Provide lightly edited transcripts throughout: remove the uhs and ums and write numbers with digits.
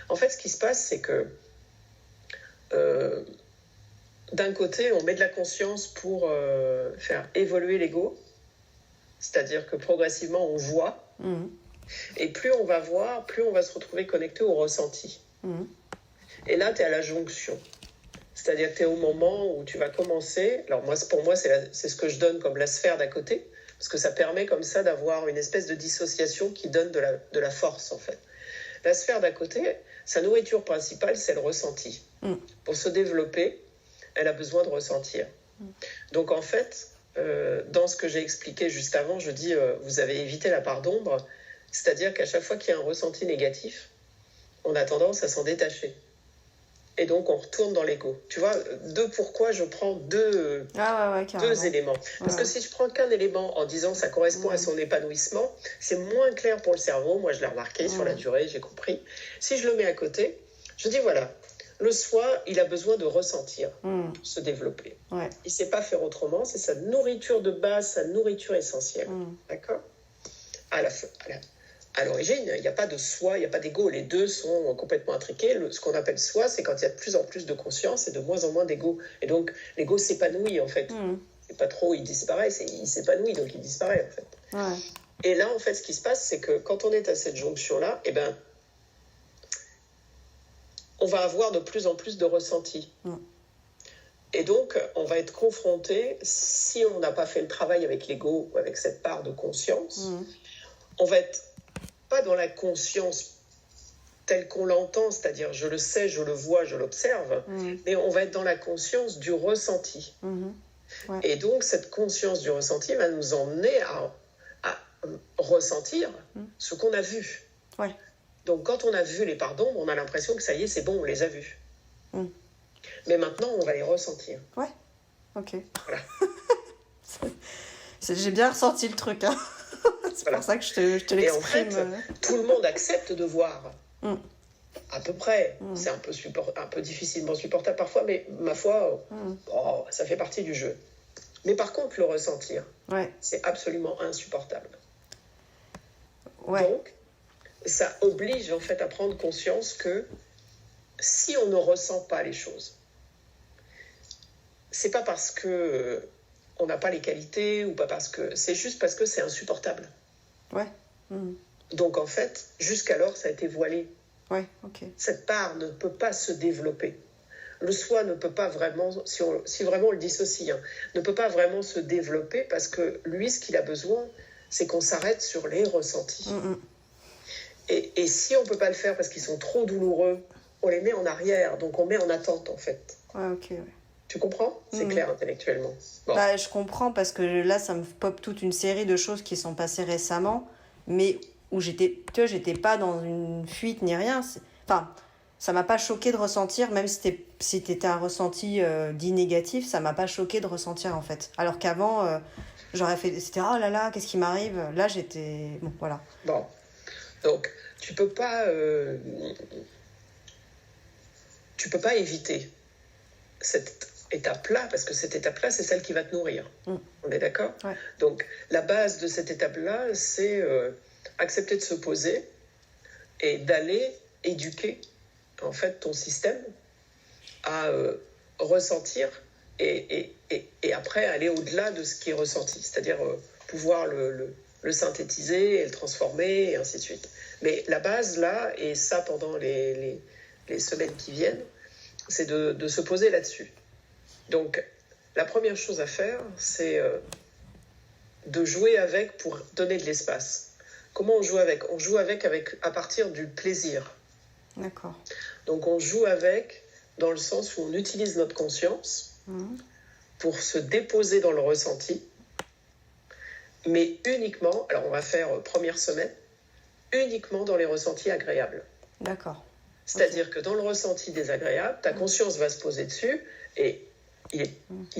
En fait, ce qui se passe, c'est que d'un côté, on met de la conscience pour faire évoluer l'ego, c'est-à-dire que progressivement, on voit, et plus on va voir, plus on va se retrouver connecté au ressenti. Et là, tu es à la jonction. C'est-à-dire que tu es au moment où tu vas commencer. Alors, pour moi, c'est ce que je donne comme la sphère d'à côté, parce que ça permet comme ça d'avoir une espèce de dissociation qui donne de la force, en fait. La sphère d'à côté, sa nourriture principale, c'est le ressenti. Pour se développer, elle a besoin de ressentir. Donc, en fait, dans ce que j'ai expliqué juste avant, je dis, vous avez évité la part d'ombre, c'est-à-dire qu'à chaque fois qu'il y a un ressenti négatif, on a tendance à s'en détacher. Et donc, on retourne dans l'ego. Tu vois, pourquoi je prends deux éléments. Parce que si je prends qu'un élément en disant ça correspond à son épanouissement, c'est moins clair pour le cerveau. Moi, je l'ai remarqué sur la durée, j'ai compris. Si je le mets à côté, je dis voilà, le soi, il a besoin de ressentir pour se développer. Il ne sait pas faire autrement. C'est sa nourriture de base, sa nourriture essentielle. D'accord ? À l'origine, il n'y a pas de soi, il n'y a pas d'ego. Les deux sont complètement intriqués. Ce qu'on appelle soi, c'est quand il y a de plus en plus de conscience et de moins en moins d'ego. Et donc, l'ego s'épanouit, en fait. C'est pas trop, il disparaît, il s'épanouit, donc il disparaît, en fait. Et là, en fait, ce qui se passe, c'est que quand on est à cette jonction-là, eh ben, on va avoir de plus en plus de ressentis. Et donc, on va être confronté, si on n'a pas fait le travail avec l'ego, avec cette part de conscience, on va être pas dans la conscience telle qu'on l'entend, c'est-à-dire je le sais, je le vois, je l'observe, mais on va être dans la conscience du ressenti. Et donc, cette conscience du ressenti va nous emmener à ressentir ce qu'on a vu. Donc, quand on a vu les parts d'ombre, on a l'impression que ça y est, c'est bon, on les a vus. Mais maintenant, on va les ressentir. Ok. Voilà. J'ai bien ressenti le truc, hein. C'est pour ça que je te l'exprime. Et en fait, tout le monde accepte de voir. À peu près. C'est un peu difficilement supportable parfois, mais ma foi, ça fait partie du jeu. Mais par contre, le ressentir, c'est absolument insupportable. Donc, ça oblige en fait à prendre conscience que si on ne ressent pas les choses, c'est pas parce que on n'a pas les qualités ou pas parce que c'est juste parce que c'est insupportable. Donc en fait, jusqu'alors ça a été voilé. Cette part ne peut pas se développer. Le soi ne peut pas vraiment, si vraiment on le dissocie, ne peut pas vraiment se développer parce que lui, ce qu'il a besoin, c'est qu'on s'arrête sur les ressentis. Et si on ne peut pas le faire parce qu'ils sont trop douloureux, on les met en arrière, donc on met en attente en fait. Tu comprends ? C'est clair intellectuellement. Je comprends parce que là, ça me pop toute une série de choses qui sont passées récemment, mais où j'étais pas dans une fuite ni rien. Enfin, ça m'a pas choqué de ressentir, même si c'était un ressenti dit négatif, ça m'a pas choqué de ressentir en fait. Alors qu'avant, j'aurais fait, c'était oh là là, qu'est-ce qui m'arrive ? Là, j'étais bon, voilà. Donc tu peux pas éviter cette étape-là, parce que cette étape-là, c'est celle qui va te nourrir. On est d'accord ? Donc, la base de cette étape-là, c'est accepter de se poser et d'aller éduquer, en fait, ton système à ressentir et après aller au-delà de ce qui est ressenti, c'est-à-dire pouvoir le synthétiser et le transformer et ainsi de suite. Mais la base, là, et ça pendant les semaines qui viennent, c'est de se poser là-dessus. Donc, la première chose à faire, c'est de jouer avec pour donner de l'espace. Comment on joue avec ? On joue avec à partir du plaisir. D'accord. Donc, on joue avec dans le sens où on utilise notre conscience pour se déposer dans le ressenti, mais uniquement, alors on va faire première semaine, uniquement dans les ressentis agréables. D'accord. C'est-à-dire que dans le ressenti désagréable, ta conscience va se poser dessus et il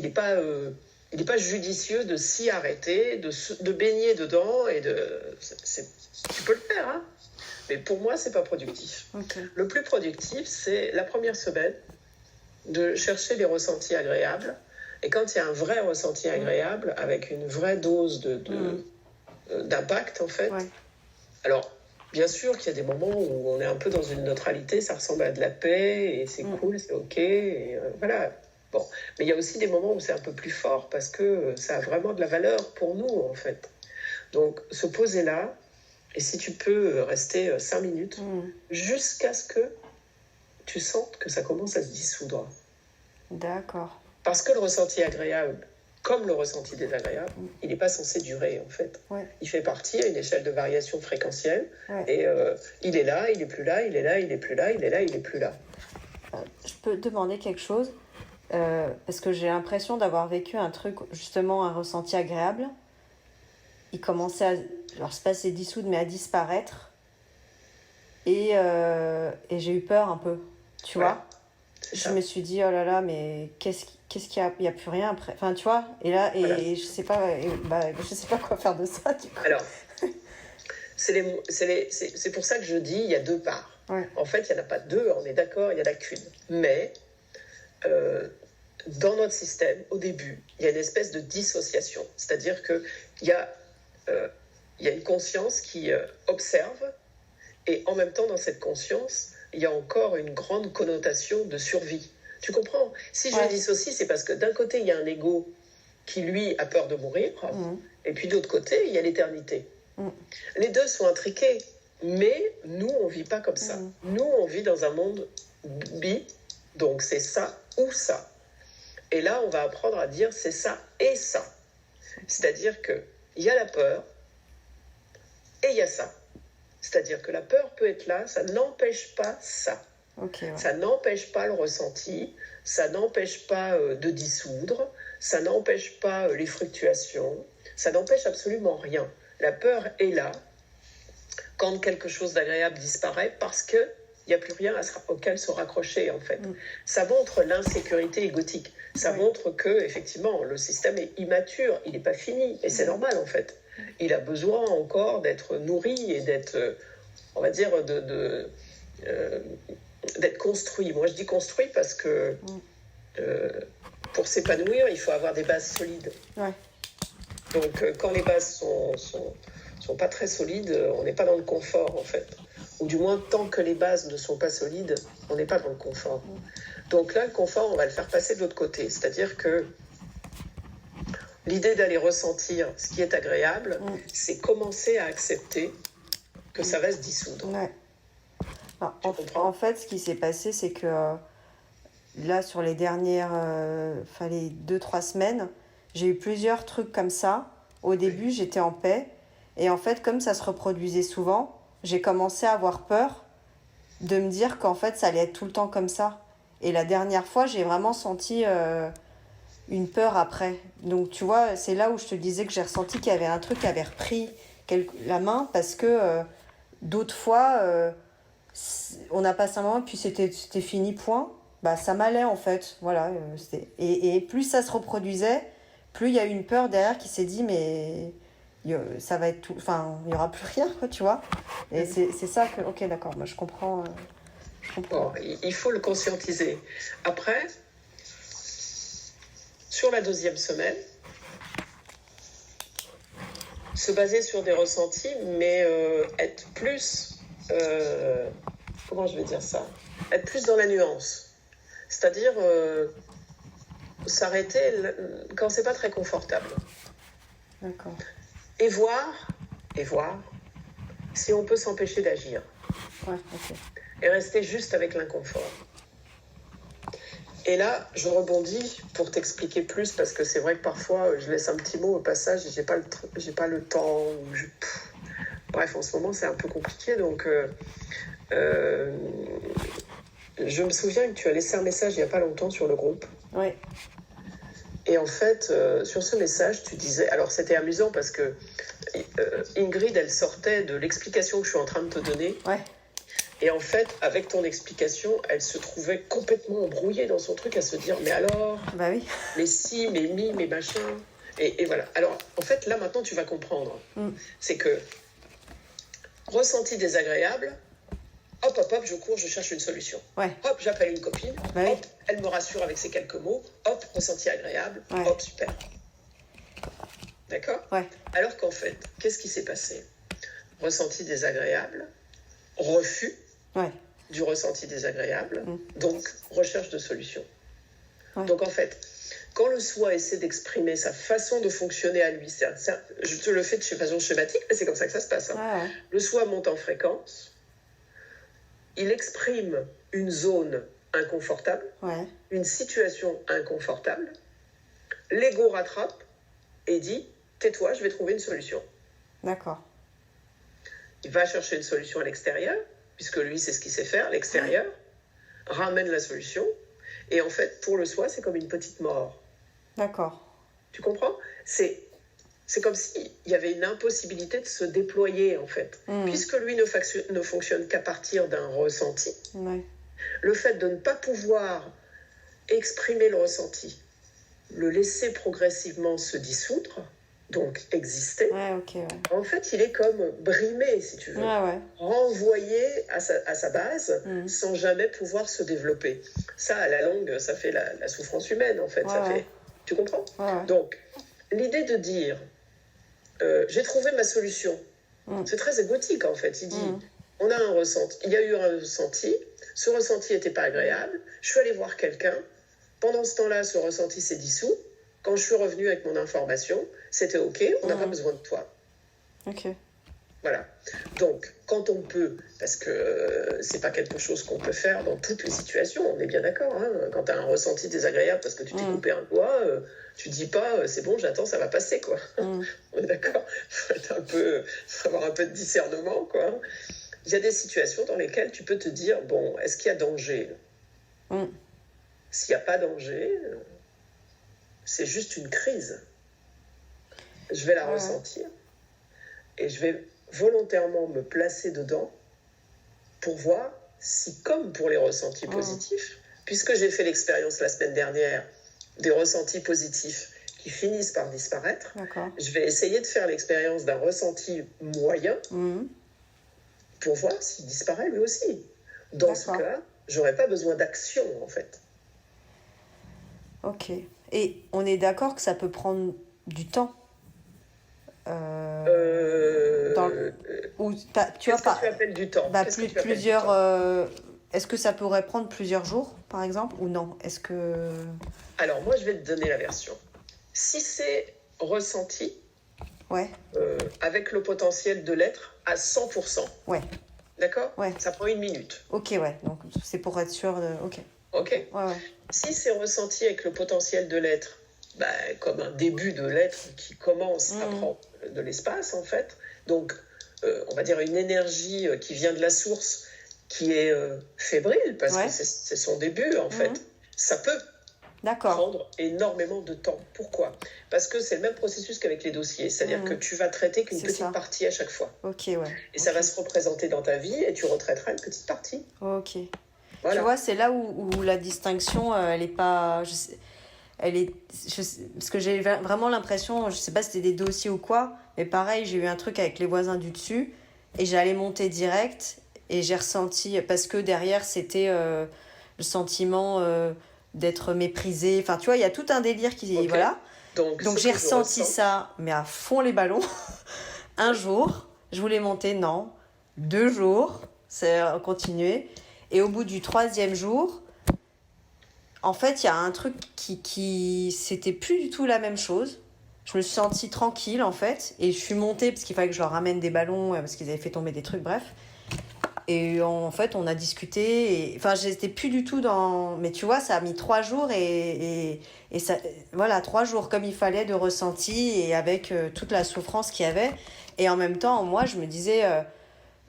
n'est pas judicieux de s'y arrêter, de baigner dedans et tu peux le faire, hein, mais pour moi, c'est pas productif. Le plus productif, c'est la première semaine de chercher les ressentis agréables. Et quand il y a un vrai ressenti agréable, avec une vraie dose d'impact, en fait, alors, Bien sûr qu'il y a des moments où on est un peu dans une neutralité, ça ressemble à de la paix, et c'est cool, c'est ok, et voilà. Bon. Mais il y a aussi des moments où c'est un peu plus fort, parce que ça a vraiment de la valeur pour nous, en fait. Donc, se poser là, et si tu peux rester 5 minutes, jusqu'à ce que tu sentes que ça commence à se dissoudre. D'accord. Parce que le ressenti agréable, comme le ressenti désagréable, il n'est pas censé durer, en fait. Ouais. Il fait partie à une échelle de variation fréquentielle, et il est là, il n'est plus là, il est là, il n'est plus là, il est là, il n'est plus là. Je peux te demander quelque chose parce que j'ai l'impression d'avoir vécu un truc, justement un ressenti agréable. Il commençait à, alors c'est pas se dissoudre, mais à disparaître. Et j'ai eu peur un peu, tu vois. Je me suis dit, oh là là, mais qu'est-ce qu'il y a? Il n'y a plus rien après. Enfin, tu vois. Et là, et je sais pas, je sais pas quoi faire de ça, du coup. Alors, c'est pour ça que je dis, il y a 2 parts. Ouais. En fait, il n'y en a pas 2, on est d'accord, il n'y en a qu'une. Mais, dans notre système, au début, il y a une espèce de dissociation. C'est-à-dire qu'il y a une conscience qui observe, et en même temps, dans cette conscience, il y a encore une grande connotation de survie. Tu comprends? Si je dissocie, c'est parce que d'un côté, il y a un ego qui, lui, a peur de mourir, et puis d'autre côté, il y a l'éternité. Les 2 sont intriqués, mais nous, on ne vit pas comme ça. Nous, on vit dans un monde bi, donc c'est ça ou ça. Et là, on va apprendre à dire c'est ça et ça. C'est-à-dire qu'il y a la peur et il y a ça. C'est-à-dire que la peur peut être là, ça n'empêche pas ça. Okay, ouais. Ça n'empêche pas le ressenti, ça n'empêche pas de dissoudre, ça n'empêche pas les fluctuations, ça n'empêche absolument rien. La peur est là quand quelque chose d'agréable disparaît parce qu'il n'y a plus rien auquel se raccrocher, en fait. Ça montre l'insécurité égotique. Ça montre que, effectivement, le système est immature, il n'est pas fini, et c'est normal, en fait. Il a besoin encore d'être nourri et d'être, on va dire, d'être construit. Moi, je dis construit parce que pour s'épanouir, il faut avoir des bases solides. Ouais. Donc, quand les bases sont pas très solides, on n'est pas dans le confort, en fait. Ou du moins, tant que les bases ne sont pas solides, on n'est pas dans le confort. Donc là, le confort, on va le faire passer de l'autre côté. C'est-à-dire que l'idée d'aller ressentir ce qui est agréable, c'est commencer à accepter que ça va se dissoudre. Ouais. En fait, ce qui s'est passé, c'est que là, sur les dernières, les 2-3 semaines, j'ai eu plusieurs trucs comme ça. Au début, j'étais en paix. Et en fait, comme ça se reproduisait souvent, j'ai commencé à avoir peur de me dire qu'en fait, ça allait être tout le temps comme ça. Et la dernière fois, j'ai vraiment senti une peur après. Donc, tu vois, c'est là où je te disais que j'ai ressenti qu'il y avait un truc qui avait repris la main parce que d'autres fois, on a passé un moment, puis c'était fini, point. Bah, ça m'allait, en fait. Voilà. Et plus ça se reproduisait, plus il y a eu une peur derrière qui s'est dit, mais ça va être tout... Enfin, il n'y aura plus rien, quoi, tu vois. Et c'est ça que... Ok, d'accord, moi je comprends. Bon, il faut le conscientiser. Après, sur la 2e semaine, se baser sur des ressentis, mais être plus... comment je vais dire ça? Être plus dans la nuance. C'est-à-dire s'arrêter quand c'est pas très confortable. D'accord. Et voir si on peut s'empêcher d'agir. Ouais, ok. Et rester juste avec l'inconfort. Et là, je rebondis pour t'expliquer plus, parce que c'est vrai que parfois, je laisse un petit mot au passage et j'ai pas le temps. Bref, en ce moment, c'est un peu compliqué. Donc, je me souviens que tu as laissé un message il n'y a pas longtemps sur le groupe. Oui. Et en fait, sur ce message, tu disais... Alors, c'était amusant parce que Ingrid, elle sortait de l'explication que je suis en train de te donner. Ouais. Et en fait, avec ton explication, elle se trouvait complètement embrouillée dans son truc à se dire, mais alors, bah oui. mais si, mais mi, mais machin. Et voilà. Alors, en fait, là, maintenant, tu vas comprendre. C'est que ressenti désagréable, hop, je cours, je cherche une solution. Ouais. Hop, j'appelle une copine. Bah oui. Hop, elle me rassure avec ces quelques mots. Hop, ressenti agréable. Ouais. Hop, super. D'accord ? Ouais. Alors qu'en fait, qu'est-ce qui s'est passé ? Ressenti désagréable, refus Ouais. du ressenti désagréable, donc recherche de solution. Ouais. Donc en fait, quand le soi essaie d'exprimer sa façon de fonctionner à lui, je te le fais de façon schématique, mais c'est comme ça que ça se passe. Hein. Ouais. Le soi monte en fréquence, il exprime une zone inconfortable, une situation inconfortable, l'ego rattrape et dit « tais-toi, je vais trouver une solution ». D'accord. Il va chercher une solution à l'extérieur, puisque lui, c'est ce qu'il sait faire, l'extérieur, ramène la solution, et en fait, pour le soi, c'est comme une petite mort. D'accord. Tu comprends ? C'est comme s'il y avait une impossibilité de se déployer, en fait. Puisque lui ne fonctionne qu'à partir d'un ressenti, le fait de ne pas pouvoir exprimer le ressenti, le laisser progressivement se dissoudre, donc exister, en fait, il est comme brimé, si tu veux, renvoyé à sa base sans jamais pouvoir se développer. Ça, à la longue, ça fait la souffrance humaine, en fait. Tu comprends ? Donc, l'idée de dire j'ai trouvé ma solution, c'est très égotique, en fait. Il dit on a un ressenti, il y a eu un ressenti, ce ressenti n'était pas agréable, je suis allé voir quelqu'un, pendant ce temps-là, ce ressenti s'est dissous. Quand je suis revenue avec mon information, c'était OK, on n'a pas besoin de toi. OK. Voilà. Donc, quand on peut, parce que c'est pas quelque chose qu'on peut faire dans toutes les situations, on est bien d'accord. Hein, quand tu as un ressenti désagréable parce que tu t'es coupé un doigt, tu dis pas c'est bon, j'attends, ça va passer, quoi. On est d'accord. Faut avoir un peu de discernement, quoi. Il y a des situations dans lesquelles tu peux te dire bon, est-ce qu'il y a danger ? S'il n'y a pas danger, c'est juste une crise. Je vais la ressentir et je vais volontairement me placer dedans pour voir si, comme pour les ressentis positifs, puisque j'ai fait l'expérience la semaine dernière des ressentis positifs qui finissent par disparaître, je vais essayer de faire l'expérience d'un ressenti moyen pour voir s'il disparaît lui aussi. Dans ce cas, j'aurais pas besoin d'action, en fait. Ok. Et on est d'accord que ça peut prendre du temps. Tu appelles du temps? Plusieurs. Est-ce que ça pourrait prendre plusieurs jours, par exemple, ou non? Est-ce que... Alors, moi, je vais te donner la version. Si c'est ressenti, avec le potentiel de l'être à 100%, d'accord? Ça prend 1 minute. Ok, donc c'est pour être sûr de... Ok. Si c'est ressenti avec le potentiel de l'être, comme un début de l'être qui commence à prendre de l'espace, en fait, donc on va dire une énergie qui vient de la source, qui est fébrile, parce que c'est son début, en fait, ça peut prendre énormément de temps. Pourquoi ? Parce que c'est le même processus qu'avec les dossiers, c'est-à-dire que tu vas traiter qu'une petite partie à chaque fois. Et ça va se représenter dans ta vie, et tu retraiteras une petite partie. Ok. Voilà. Tu vois, c'est là où la distinction, elle est pas... parce que j'ai vraiment l'impression, je sais pas si c'était des dossiers ou quoi, mais pareil, j'ai eu un truc avec les voisins du dessus, et j'allais monter direct, et j'ai ressenti, parce que derrière, c'était le sentiment d'être méprisé. Enfin, tu vois, il y a tout un délire qui... Voilà. Donc j'ai ressenti ça, mais à fond les ballons. Un jour, je voulais monter, non. 2 jours, c'est continué. Et au bout du 3e jour, en fait, il y a un truc qui... C'était plus du tout la même chose. Je me suis sentie tranquille, en fait. Et je suis montée, parce qu'il fallait que je leur ramène des ballons, parce qu'ils avaient fait tomber des trucs, bref. Et en fait, on a discuté. Enfin, j'étais plus du tout dans... Mais tu vois, ça a mis 3 jours et ça... Voilà, 3 jours comme il fallait de ressenti et avec toute la souffrance qu'il y avait. Et en même temps, moi, je me disais...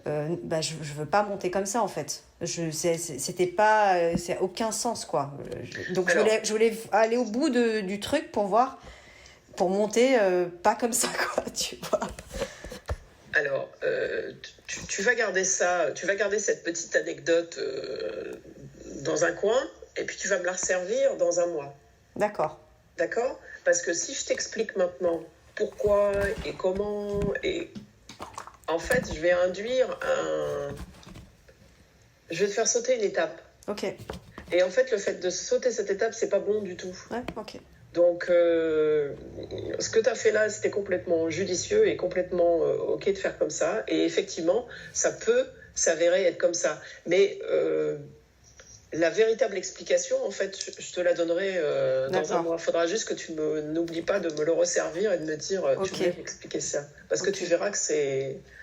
je veux pas monter comme ça, en fait. C'était pas... c'est aucun sens, quoi. Donc, je voulais aller au bout du truc pour voir... Pour monter pas comme ça, quoi, tu vois. Alors, tu vas garder ça, tu vas garder cette petite anecdote dans un coin, et puis tu vas me la resservir dans un mois. D'accord. D'accord ? Parce que si je t'explique maintenant pourquoi et comment, et en fait, je vais je vais te faire sauter une étape. Ok. Et en fait, le fait de sauter cette étape, c'est pas bon du tout. Ouais, ok. Donc, ce que tu as fait là, c'était complètement judicieux et complètement OK de faire comme ça. Et effectivement, ça peut s'avérer être comme ça. Mais la véritable explication, en fait, je te la donnerai dans un mois. Il faudra juste que tu n'oublies pas de me le resservir et de me dire, tu voulais m'expliquer ça. Parce que tu verras que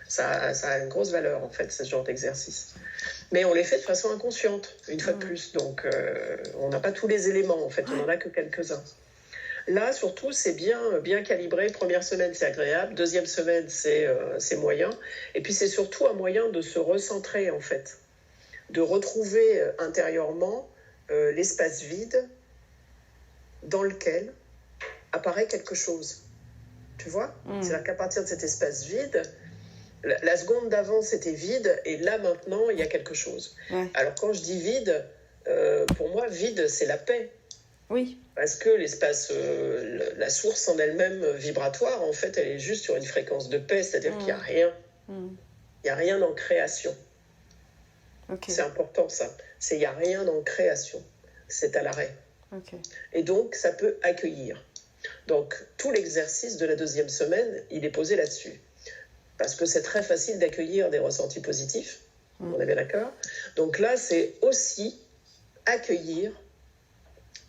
ça a une grosse valeur, en fait, ce genre d'exercice. Mais on les fait de façon inconsciente, une fois de plus. Donc, on n'a pas tous les éléments, en fait. On n'en a que quelques-uns. Là, surtout, c'est bien calibré. Première semaine, c'est agréable. Deuxième semaine, c'est moyen. Et puis, c'est surtout un moyen de se recentrer, en fait. De retrouver intérieurement l'espace vide dans lequel apparaît quelque chose. Tu vois ? C'est-à-dire qu'à partir de cet espace vide, la seconde d'avant, c'était vide, et là, maintenant, il y a quelque chose. Ouais. Alors, quand je dis vide, pour moi, vide, c'est la paix. Oui. Parce que l'espace, la source en elle-même vibratoire, en fait, elle est juste sur une fréquence de paix, c'est-à-dire qu'il n'y a rien. Il n'y a rien en création. Okay. C'est important, ça. Il n'y a rien en création. C'est à l'arrêt. Okay. Et donc, ça peut accueillir. Donc, tout l'exercice de la deuxième semaine, il est posé là-dessus. Parce que c'est très facile d'accueillir des ressentis positifs. On est bien d'accord ? Donc là, c'est aussi accueillir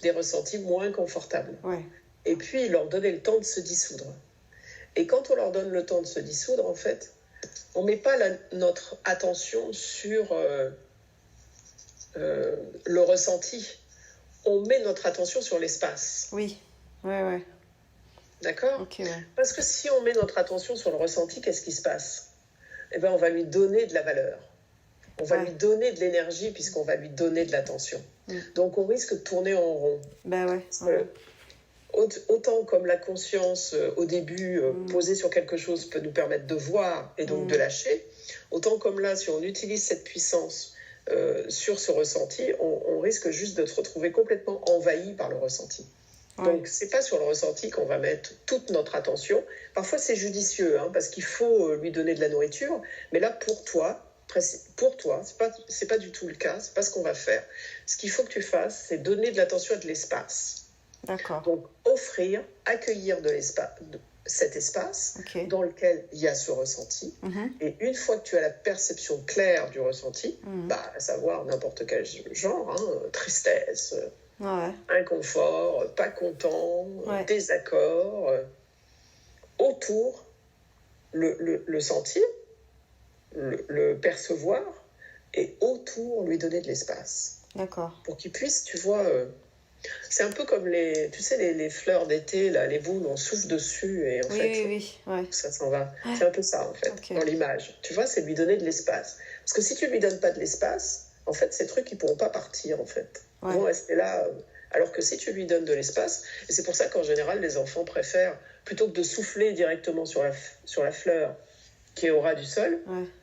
des ressentis moins confortables. Ouais. Et puis, leur donner le temps de se dissoudre. Et quand on leur donne le temps de se dissoudre, en fait, on ne met pas notre attention sur le ressenti. On met notre attention sur l'espace. Oui, ouais. D'accord ? Okay, ouais. Parce que si on met notre attention sur le ressenti, qu'est-ce qui se passe ? Eh bien, on va lui donner de la valeur. On va lui donner de l'énergie puisqu'on va lui donner de l'attention. Donc, on risque de tourner en rond. Ouais. Autant comme la conscience, au début, posée sur quelque chose peut nous permettre de voir et donc de lâcher, autant comme là, si on utilise cette puissance sur ce ressenti, on risque juste de se retrouver complètement envahi par le ressenti. Donc, c'est pas sur le ressenti qu'on va mettre toute notre attention. Parfois, c'est judicieux, parce qu'il faut lui donner de la nourriture. Mais là, pour toi, c'est pas du tout le cas. C'est pas ce qu'on va faire. Ce qu'il faut que tu fasses, c'est donner de l'attention et de l'espace. D'accord. Donc, accueillir cet espace dans lequel il y a ce ressenti. Et une fois que tu as la perception claire du ressenti, à savoir n'importe quel genre, tristesse, inconfort, pas content, désaccord, autour, le sentir, le percevoir, et autour, lui donner de l'espace. D'accord. Pour qu'il puisse, tu vois... c'est un peu comme les fleurs d'été, là, les boules, on souffle dessus et en fait, ça s'en va. C'est un peu ça, en fait, dans l'image. Tu vois, c'est lui donner de l'espace. Parce que si tu lui donnes pas de l'espace, en fait, ces trucs, ils pourront pas partir, en fait. Ils vont rester là. Alors que si tu lui donnes de l'espace, et c'est pour ça qu'en général, les enfants préfèrent, plutôt que de souffler directement sur la fleur qui est au ras du sol,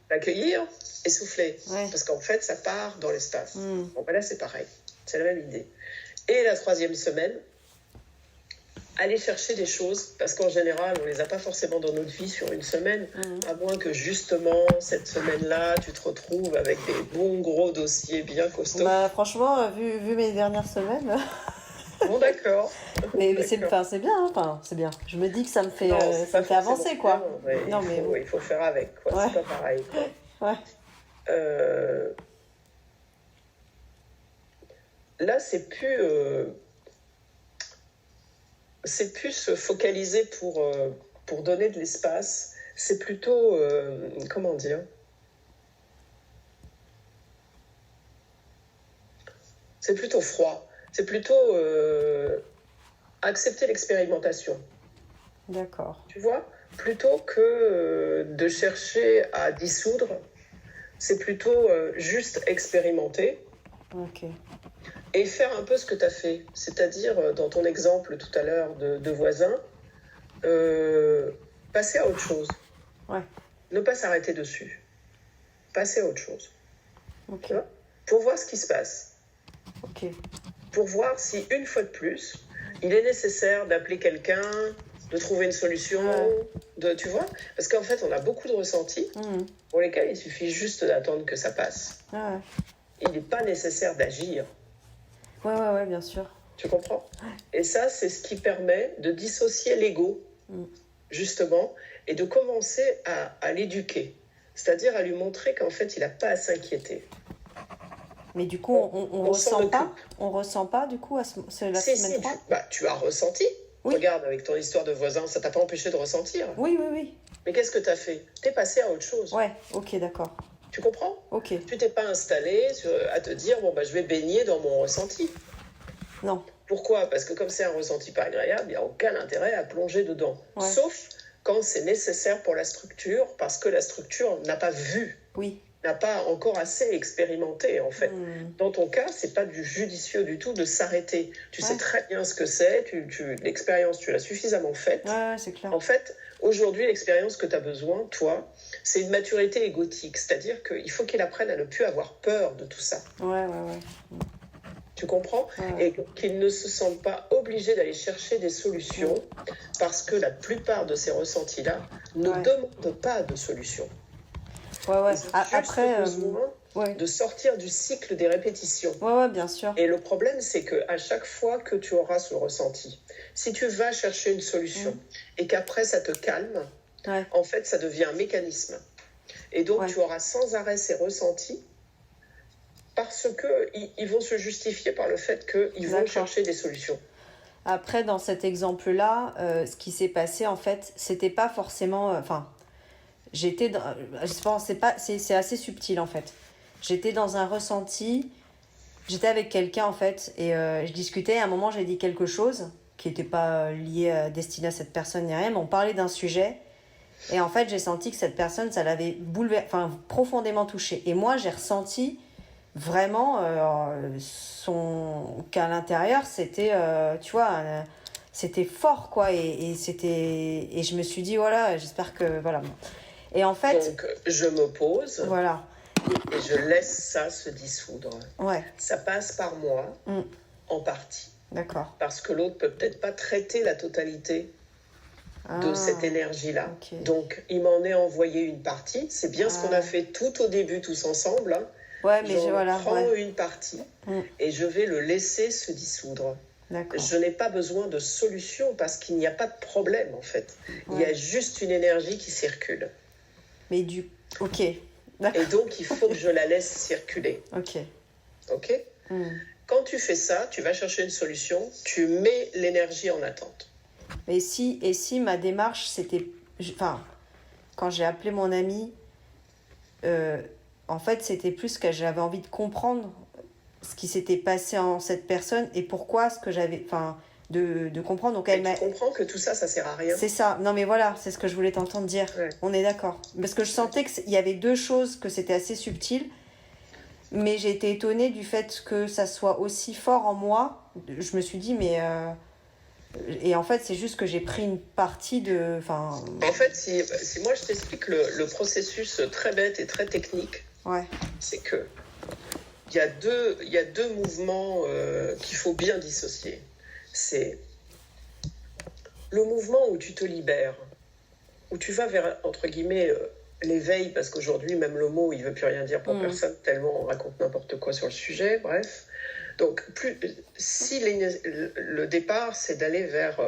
l'accueillir et souffler. Parce qu'en fait, ça part dans l'espace. Bon, là, c'est pareil. C'est la même idée. Et la troisième semaine, aller chercher des choses, parce qu'en général, on ne les a pas forcément dans notre vie sur une semaine, à moins que justement, cette semaine-là, tu te retrouves avec des bons gros dossiers bien costauds. Franchement, vu mes dernières semaines... Bon, d'accord. Mais c'est bien, c'est bien. Je me dis que ça me fait, avancer, quoi. Il faut faire avec, quoi. C'est pas pareil, quoi. Là, c'est plus se focaliser pour donner de l'espace. C'est plutôt, comment dire ? C'est plutôt froid. C'est plutôt accepter l'expérimentation. D'accord. Tu vois ? Plutôt que de chercher à dissoudre, c'est plutôt juste expérimenter. Ok. Et faire un peu ce que tu as fait. C'est-à-dire, dans ton exemple tout à l'heure de voisin, passer à autre chose. Ne pas s'arrêter dessus. Passer à autre chose. Ok. Pour voir ce qui se passe. Ok. Pour voir si, une fois de plus, il est nécessaire d'appeler quelqu'un, de trouver une solution, tu vois ? Parce qu'en fait, on a beaucoup de ressentis pour lesquels il suffit juste d'attendre que ça passe. Il n'est pas nécessaire d'agir. Ouais, bien sûr. Tu comprends ? Et ça, c'est ce qui permet de dissocier l'ego, justement, et de commencer à l'éduquer. C'est-à-dire à lui montrer qu'en fait, il n'a pas à s'inquiéter. Mais du coup, on ressent pas. On ressent pas, du coup, la semaine 3 tu as ressenti. Oui. Regarde, avec ton histoire de voisin, ça t'a pas empêché de ressentir. Oui, oui, oui. Mais qu'est-ce que tu as fait? Tu es passé à autre chose. Ouais, ok, d'accord. Tu comprends? Ok. Tu t'es pas installé à te dire, je vais baigner dans mon ressenti. Non. Pourquoi? Parce que comme c'est un ressenti pas agréable, il n'y a aucun intérêt à plonger dedans. Ouais. Sauf quand c'est nécessaire pour la structure, parce que la structure n'a pas vu. Oui. N'a pas encore assez expérimenté, en fait. Dans ton cas, c'est pas du judicieux du tout de s'arrêter. Tu sais très bien ce que c'est, l'expérience, tu l'as suffisamment faite. Ouais, c'est clair. En fait, aujourd'hui, l'expérience que tu as besoin, toi, c'est une maturité égotique. C'est-à-dire qu'il faut qu'il apprenne à ne plus avoir peur de tout ça. Ouais. Tu comprends? Et qu'il ne se sente pas obligé d'aller chercher des solutions parce que la plupart de ces ressentis-là ne demandent pas de solution. Ouais. Après, de sortir du cycle des répétitions. Ouais, bien sûr. Et le problème, c'est qu'à chaque fois que tu auras ce ressenti, si tu vas chercher une solution et qu'après ça te calme, en fait, ça devient un mécanisme. Et donc, tu auras sans arrêt ces ressentis parce qu'ils vont se justifier par le fait qu'ils vont chercher des solutions. Après, dans cet exemple-là, ce qui s'est passé, en fait, c'était pas forcément... j'étais dans, je pense c'est assez subtil en fait. J'étais dans un ressenti, j'étais avec quelqu'un en fait et je discutais, à un moment j'ai dit quelque chose qui n'était pas lié destiné à cette personne ni rien, mais on parlait d'un sujet et en fait j'ai senti que cette personne ça l'avait profondément touchée et moi j'ai ressenti vraiment qu'à l'intérieur c'était tu vois c'était fort quoi et je me suis dit voilà, j'espère que voilà. Et en fait, donc, je m'oppose. Voilà. Et je laisse ça se dissoudre. Ouais. Ça passe par moi, en partie. D'accord. Parce que l'autre peut peut-être pas traiter la totalité de cette énergie-là. Okay. Donc, il m'en est envoyé une partie. C'est bien ce qu'on a fait tout au début, tous ensemble. Hein. Ouais, mais je prends une partie et je vais le laisser se dissoudre. D'accord. Je n'ai pas besoin de solution parce qu'il n'y a pas de problème, en fait. Il y a juste une énergie qui circule. Mais ok. D'accord. Et donc, il faut que je la laisse circuler. Ok. Quand tu fais ça, tu vas chercher une solution, tu mets l'énergie en attente. Et si ma démarche, c'était... quand j'ai appelé mon ami, en fait, c'était plus que j'avais envie de comprendre ce qui s'était passé en cette personne et pourquoi ce que j'avais... De comprendre. Donc tu comprends que tout ça, ça sert à rien. C'est ça. Non, mais voilà, c'est ce que je voulais t'entendre dire. Ouais. On est d'accord. Parce que je sentais qu'il y avait deux choses, que c'était assez subtil. Mais j'ai été étonnée du fait que ça soit aussi fort en moi. Je me suis dit, mais... Et en fait, c'est juste que j'ai pris une partie de... En fait, si moi, je t'explique le processus très bête et très technique, c'est que il y a deux mouvements qu'il faut bien dissocier. C'est le mouvement où tu te libères, où tu vas vers, entre guillemets, l'éveil, parce qu'aujourd'hui, même le mot, il ne veut plus rien dire pour personne, tellement on raconte n'importe quoi sur le sujet, bref. Donc, si le départ, c'est d'aller vers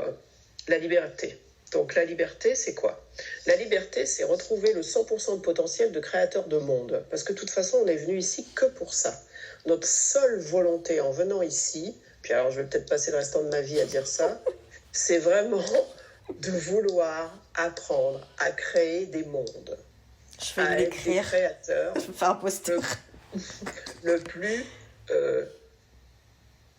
la liberté. Donc, la liberté, c'est quoi? La liberté, c'est retrouver le 100% de potentiel de créateur de monde. Parce que de toute façon, on est venu ici que pour ça. Notre seule volonté en venant ici... Puis alors, je vais peut-être passer le restant de ma vie à dire ça, c'est vraiment de vouloir apprendre à créer des mondes. Je vais l'écrire. Être des créateurs. Je vais faire un poster. Le plus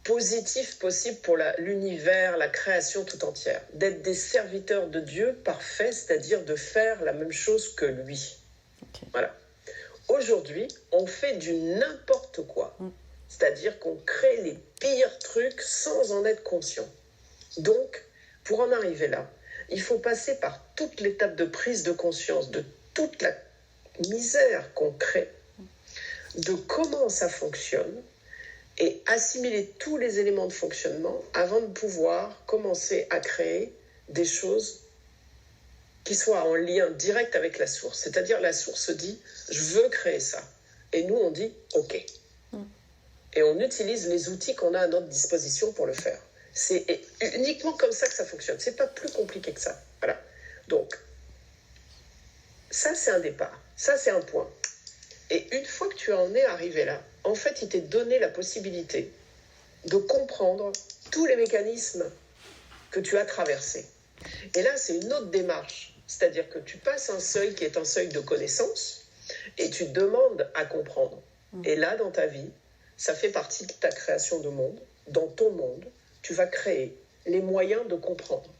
positif possible pour l'univers, la création tout entière. D'être des serviteurs de Dieu parfaits, c'est-à-dire de faire la même chose que lui. Okay. Voilà. Aujourd'hui, on fait du n'importe quoi. C'est-à-dire qu'on crée les pires trucs sans en être conscient. Donc, pour en arriver là, il faut passer par toute l'étape de prise de conscience de toute la misère qu'on crée, de comment ça fonctionne, et assimiler tous les éléments de fonctionnement avant de pouvoir commencer à créer des choses qui soient en lien direct avec la source. C'est-à-dire, la source dit « je veux créer ça ». Et nous, on dit « ok ». Et on utilise les outils qu'on a à notre disposition pour le faire. C'est uniquement comme ça que ça fonctionne. C'est pas plus compliqué que ça. Voilà. Donc, ça, c'est un départ. Ça, c'est un point. Et une fois que tu en es arrivé là, en fait, il t'est donné la possibilité de comprendre tous les mécanismes que tu as traversés. Et là, c'est une autre démarche. C'est-à-dire que tu passes un seuil qui est un seuil de connaissance et tu demandes à comprendre. Et là, dans ta vie, ça fait partie de ta création de monde. Dans ton monde, tu vas créer les moyens de comprendre.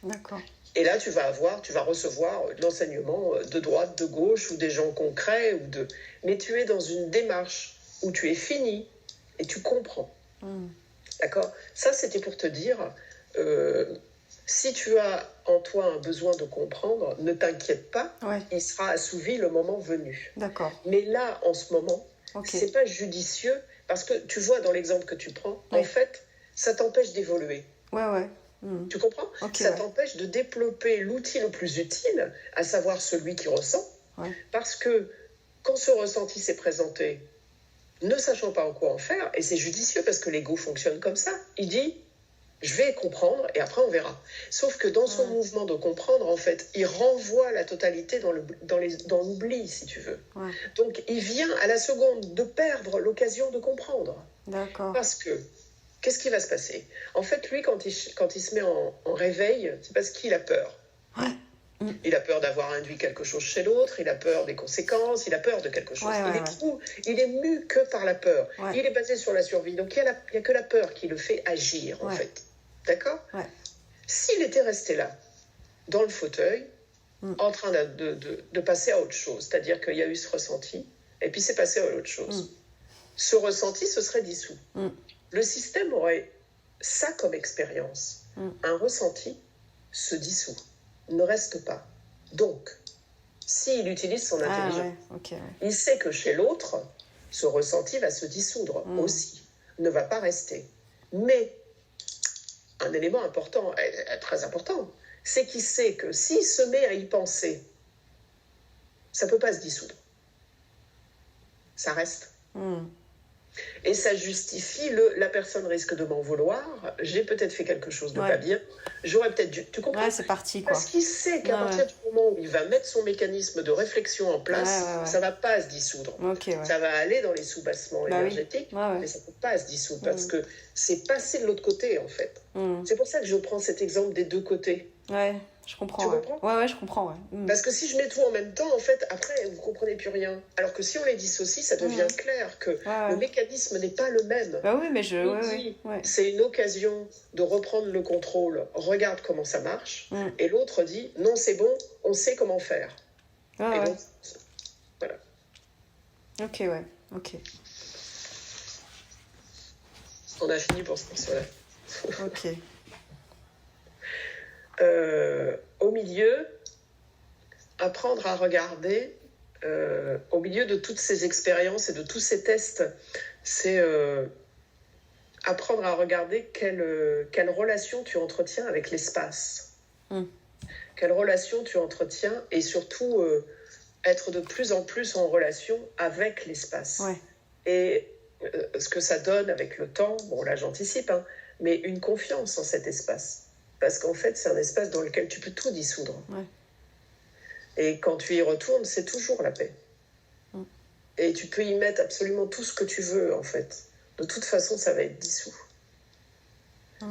D'accord. Et là, tu vas recevoir de l'enseignement de droite, de gauche, ou des gens concrets, mais tu es dans une démarche où tu es fini et tu comprends. D'accord ? Ça, c'était pour te dire, si tu as en toi un besoin de comprendre, ne t'inquiète pas, il sera assouvi le moment venu. D'accord. Mais là, en ce moment, c'est pas judicieux, parce que tu vois dans l'exemple que tu prends, en fait, ça t'empêche d'évoluer. Ouais. Tu comprends ? Ça t'empêche de développer l'outil le plus utile, à savoir celui qui ressent, parce que quand ce ressenti s'est présenté, ne sachant pas en quoi en faire, et c'est judicieux parce que l'ego fonctionne comme ça, il dit « je vais comprendre et après on verra ». Sauf que dans son mouvement de comprendre, en fait, il renvoie la totalité dans l'oubli, si tu veux. Donc il vient à la seconde de perdre l'occasion de comprendre. D'accord. Parce que qu'est-ce qui va se passer ? En fait, lui, quand il se met en réveil, c'est parce qu'il a peur. Il a peur d'avoir induit quelque chose chez l'autre, il a peur des conséquences, il a peur de quelque chose. Il est mu que par la peur. Il est basé sur la survie. Donc, il n'y a que la peur qui le fait agir, en fait. D'accord ? S'il était resté là, dans le fauteuil, en train de passer à autre chose, c'est-à-dire qu'il y a eu ce ressenti, et puis c'est passé à autre chose, ce ressenti se serait dissous. Le système aurait ça comme expérience. Un ressenti se dissout, ne reste pas. Donc, s'il utilise son intelligence, il sait que chez l'autre, ce ressenti va se dissoudre aussi, ne va pas rester. Mais, un élément important, très important, c'est qu'il sait que s'il se met à y penser, ça ne peut pas se dissoudre. Ça reste. Et ça justifie la personne risque de m'en vouloir, j'ai peut-être fait quelque chose de pas bien, j'aurais peut-être dû... Tu comprends ? C'est parti, quoi. Parce qu'il sait qu'à partir du moment où il va mettre son mécanisme de réflexion en place, ça va pas se dissoudre. Ça va aller dans les soubassements énergétiques, mais ça peut pas se dissoudre, parce que c'est passé de l'autre côté, en fait. C'est pour ça que je prends cet exemple des deux côtés. Je comprends. Tu comprends ? Je comprends. Parce que si je mets tout en même temps, en fait, après, vous ne comprenez plus rien. Alors que si on les dissocie, ça devient clair que le mécanisme n'est pas le même. Mais c'est une occasion de reprendre le contrôle. Regarde comment ça marche. Et l'autre dit, non, c'est bon, on sait comment faire. Et donc, voilà. Ok. On a fini pour ce morceau-là. Ok. Au milieu, apprendre à regarder, au milieu de toutes ces expériences et de tous ces tests, c'est apprendre à regarder quelle relation tu entretiens avec l'espace. Quelle relation tu entretiens et surtout être de plus en plus en relation avec l'espace. Et ce que ça donne avec le temps, bon là j'anticipe, mais une confiance en cet espace. Parce qu'en fait, c'est un espace dans lequel tu peux tout dissoudre. Et quand tu y retournes, c'est toujours la paix. Et tu peux y mettre absolument tout ce que tu veux, en fait. De toute façon, ça va être dissous.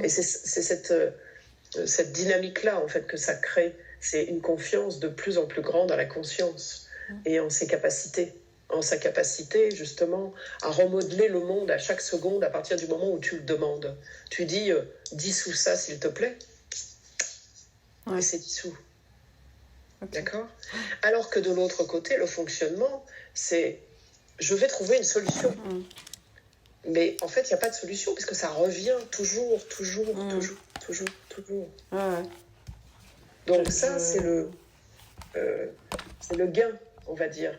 Et c'est cette dynamique-là, en fait, que ça crée. C'est une confiance de plus en plus grande à la conscience et en ses capacités. En sa capacité, justement, à remodeler le monde à chaque seconde à partir du moment où tu le demandes. Tu dis, dissous ça, s'il te plaît. Et c'est dissous. D'accord ? Alors que de l'autre côté, le fonctionnement, c'est je vais trouver une solution. Mais en fait, il n'y a pas de solution puisque ça revient toujours. Donc ça, c'est le gain, on va dire.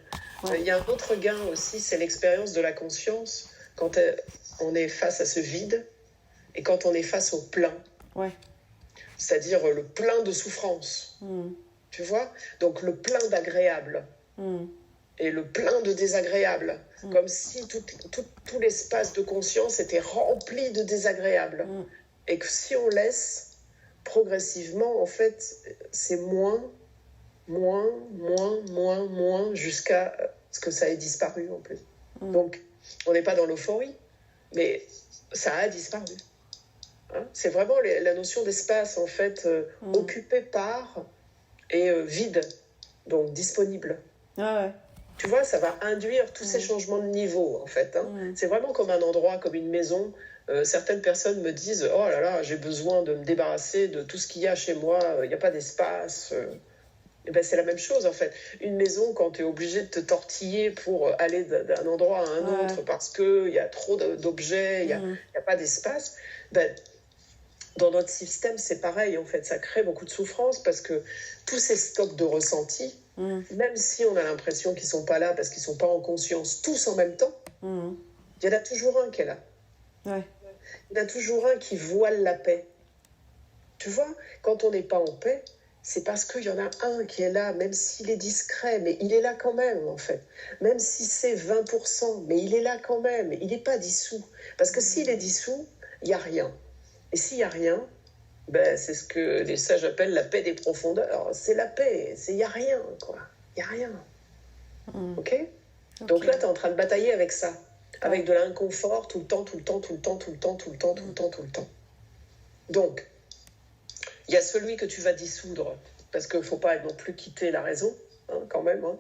Il y a un autre gain aussi, c'est l'expérience de la conscience quand on est face à ce vide et quand on est face au plein. C'est-à-dire le plein de souffrance. Tu vois ? Donc le plein d'agréable et le plein de désagréable. Comme si tout l'espace de conscience était rempli de désagréable. Et que si on laisse, progressivement, en fait, c'est moins moins, jusqu'à ce que ça ait disparu en plus. Donc, on n'est pas dans l'euphorie, mais ça a disparu. Hein, c'est vraiment la notion d'espace, en fait, occupé par et vide, donc disponible. Ouais. Tu vois, ça va induire tous ces changements de niveau, en fait. Hein. C'est vraiment comme un endroit, comme une maison. Certaines personnes me disent « Oh là là, j'ai besoin de me débarrasser de tout ce qu'il y a chez moi, il n'y a pas d'espace. » Et ben, c'est la même chose, en fait. Une maison, quand tu es obligé de te tortiller pour aller d'un endroit à un autre parce qu'il y a trop d'objets, il n'y a pas d'espace, ben, dans notre système, c'est pareil, en fait. Ça crée beaucoup de souffrance parce que tous ces stocks de ressentis, même si on a l'impression qu'ils ne sont pas là parce qu'ils ne sont pas en conscience tous en même temps, il y en a toujours un qui est là. Ouais. Il y en a toujours un qui voile la paix. Tu vois, quand on n'est pas en paix, c'est parce qu'il y en a un qui est là, même s'il est discret, mais il est là quand même, en fait. Même si c'est 20%, mais il est là quand même. Il n'est pas dissous. Parce que s'il est dissous, il n'y a rien. Et s'il n'y a rien, ben, c'est ce que les sages appellent la paix des profondeurs. C'est la paix, il n'y a rien, quoi. Il n'y a rien. OK ? Donc là, tu es en train de batailler avec ça. Avec de l'inconfort tout le temps. Donc, il y a celui que tu vas dissoudre, parce qu'il ne faut pas non plus quitter la raison, hein, quand même. Hein.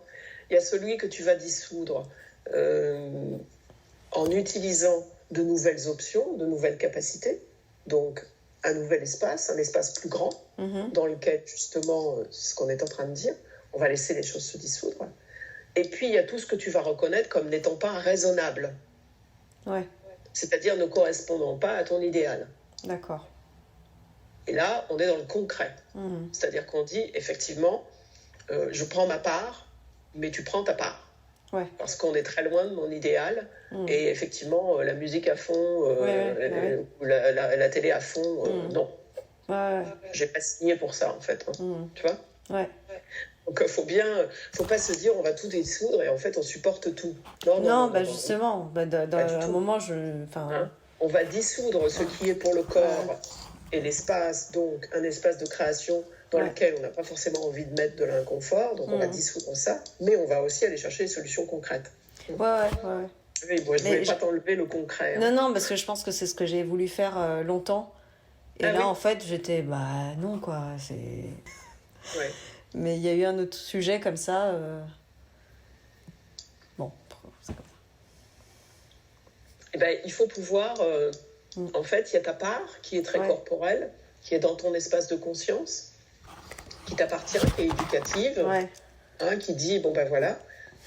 Il y a celui que tu vas dissoudre en utilisant de nouvelles options, de nouvelles capacités. Donc, un nouvel espace, un espace plus grand, dans lequel, justement, c'est ce qu'on est en train de dire, on va laisser les choses se dissoudre. Et puis, il y a tout ce que tu vas reconnaître comme n'étant pas raisonnable. Ouais. C'est-à-dire ne correspondant pas à ton idéal. D'accord. Et là, on est dans le concret. C'est-à-dire qu'on dit, effectivement, je prends ma part, mais tu prends ta part. Ouais. Parce qu'on est très loin de mon idéal. Et effectivement, la musique à fond, la télé à fond, non. Ouais. J'ai pas signé pour ça, en fait. Hein. Tu vois ? Ouais. Donc, faut pas se dire on va tout dissoudre et en fait on supporte tout. Non, justement, dans un moment, on va dissoudre ce qui est pour le corps et l'espace, donc un espace de création dans lequel on n'a pas forcément envie de mettre de l'inconfort, donc on va dissoudre ça, mais on va aussi aller chercher des solutions concrètes. Ouais. Oui, moi, je voulais pas t'enlever le concret. Hein. Non, parce que je pense que c'est ce que j'ai voulu faire longtemps. Et là, en fait, j'étais, non, quoi, c'est... Ouais. Mais il y a eu un autre sujet comme ça. Bon, c'est comme ça. Eh ben, il faut pouvoir... En fait, il y a ta part qui est très corporelle, qui est dans ton espace de conscience, qui t'appartient, qui est éducative, qui dit, bon ben voilà,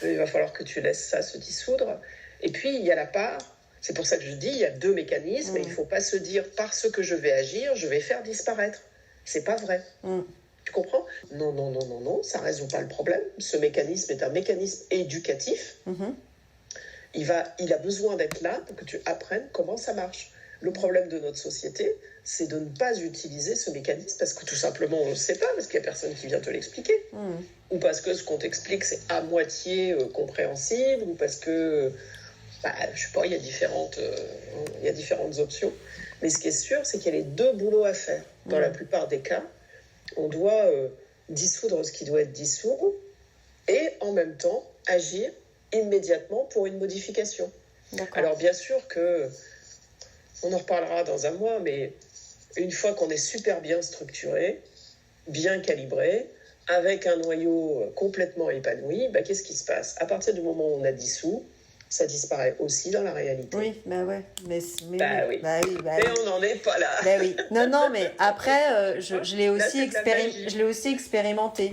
il va falloir que tu laisses ça se dissoudre. Et puis, il y a la part, c'est pour ça que je dis, il y a deux mécanismes, et il ne faut pas se dire, parce que je vais agir, je vais faire disparaître. C'est pas vrai. Tu comprends ? Non, ça ne résout pas le problème. Ce mécanisme est un mécanisme éducatif. Il a besoin d'être là pour que tu apprennes comment ça marche. Le problème de notre société, c'est de ne pas utiliser ce mécanisme parce que tout simplement, on ne le sait pas, parce qu'il n'y a personne qui vient te l'expliquer. Ou parce que ce qu'on t'explique, c'est à moitié compréhensible, ou parce que, je ne sais pas, il y a différentes options. Mais ce qui est sûr, c'est qu'il y a les deux boulots à faire. Dans la plupart des cas, on doit dissoudre ce qui doit être dissous et en même temps agir immédiatement pour une modification. D'accord. Alors bien sûr que, on en reparlera dans un mois, mais une fois qu'on est super bien structuré, bien calibré, avec un noyau complètement épanoui, qu'est-ce qui se passe ? À partir du moment où on a dissous, ça disparaît aussi dans la réalité. Oui, ouais. Mais oui. Mais on n'en est pas là. Oui. Non, mais après, je l'ai aussi expérimenté.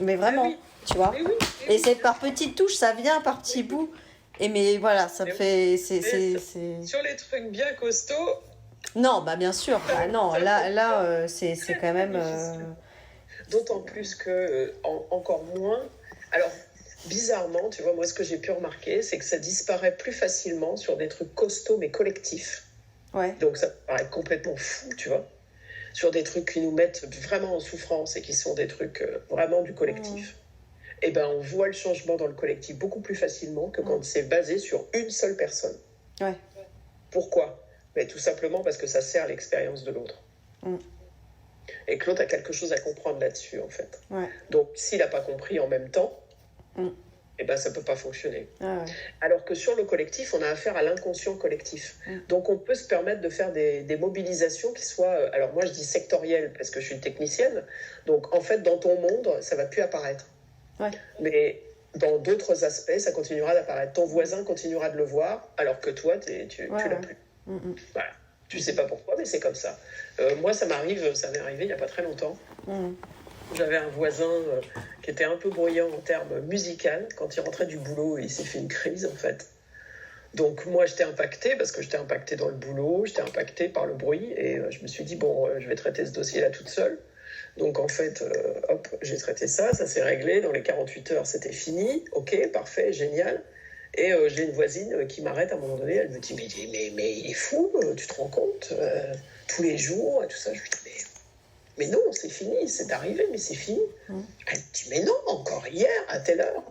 Mais vraiment, tu vois. Oui. Et c'est par petites touches, ça vient par petits bouts. Et mais voilà, ça me fait... Sur les trucs bien costauds... Non, bien sûr. Non, là c'est quand même... D'autant plus que, encore moins... Alors, bizarrement, tu vois, moi, ce que j'ai pu remarquer, c'est que ça disparaît plus facilement sur des trucs costauds, mais collectifs. Ouais. Donc, ça paraît complètement fou, tu vois. Sur des trucs qui nous mettent vraiment en souffrance et qui sont des trucs vraiment du collectif. Eh ben, on voit le changement dans le collectif beaucoup plus facilement que quand c'est basé sur une seule personne. Ouais. Pourquoi ? Tout simplement parce que ça sert l'expérience de l'autre. et que l'autre a quelque chose à comprendre là-dessus, en fait. Ouais. Donc, s'il n'a pas compris en même temps, eh ben, ça ne peut pas fonctionner. Alors que sur le collectif, on a affaire à l'inconscient collectif. Donc, on peut se permettre de faire des mobilisations qui soient... alors, moi, je dis sectorielles parce que je suis une technicienne. Donc, en fait, dans ton monde, ça ne va plus apparaître. Mais dans d'autres aspects, ça continuera d'apparaître. Ton voisin continuera de le voir, alors que toi, tu l'as plus. Voilà. Tu ne sais pas pourquoi, mais c'est comme ça. Moi, ça m'est arrivé il n'y a pas très longtemps. J'avais un voisin qui était un peu bruyant en termes musicaux. Quand il rentrait du boulot, il s'est fait une crise, en fait. Donc, moi, j'étais impactée, parce que j'étais impactée dans le boulot, j'étais impactée par le bruit, et je me suis dit, bon, je vais traiter ce dossier-là toute seule. Donc, en fait, hop, j'ai traité ça s'est réglé. Dans les 48 heures, c'était fini. Ok, parfait, génial. Et j'ai une voisine qui m'arrête à un moment donné. Elle me dit, mais il est fou, tu te rends compte tous les jours, et tout ça. Je lui dis, mais non, c'est fini, c'est arrivé, mais c'est fini. Elle me dit, mais non, encore hier, à telle heure.